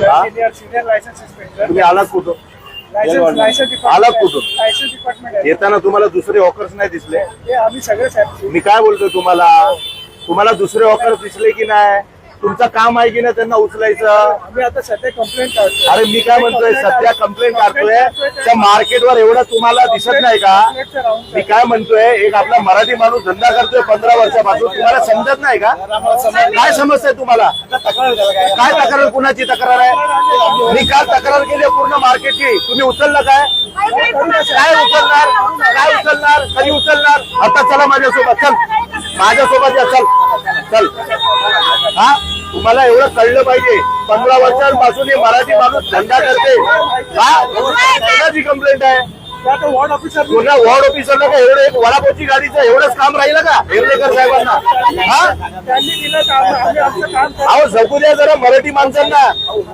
Senior licence inspector. तुम्ही आलात कुठून? आलात कुठून? Licence department. येताना तुम्हाला दुसरे हॉकर्स नाही दिसले? आम्ही सगळे साहेब. मी काय बोलतोय तुम्हाला दुसरे हॉकर्स दिसले की नाही? तुमचं काम आहे की नाही त्यांना उचलायचं? आम्ही आता सध्या कंप्लेंट काढतोय. अरे मी काय म्हणतोय, सध्या कंप्लेंट काढतोय त्या मार्केटवर एवढं तुम्हाला दिसत नाही का? मी काय म्हणतोय, एक आपला मराठी माणूस धंदा करतोय 15 वर्षापासून, तुम्हाला समजत नाही का? काय समस्या आहे तुम्हाला? काय तक्रार, कुणाची तक्रार आहे? मी काल तक्रार केली पूर्ण मार्केटची, तुम्ही उचललं काय? काय उचलणार? कधी उचलणार? आता चला माझ्यासोबत, माझ्यासोबत या, चल. हा, तुम्हाला एवढं कळलं पाहिजे, 15 वर्षांपासून हे मराठी माणूस धंदा करते. कोणाची कंप्लेंट आहे? Ward officer. पुन्हा वॉर्ड ऑफिसरला का एवढं एक वडापावची गाडीचं एवढंच काम राहिलं का हेर्लेकर साहेबांना? हा, त्यांनी दिलं काम, आम्ही आमचं काम. अहो जगू द्या जरा मराठी माणसांना.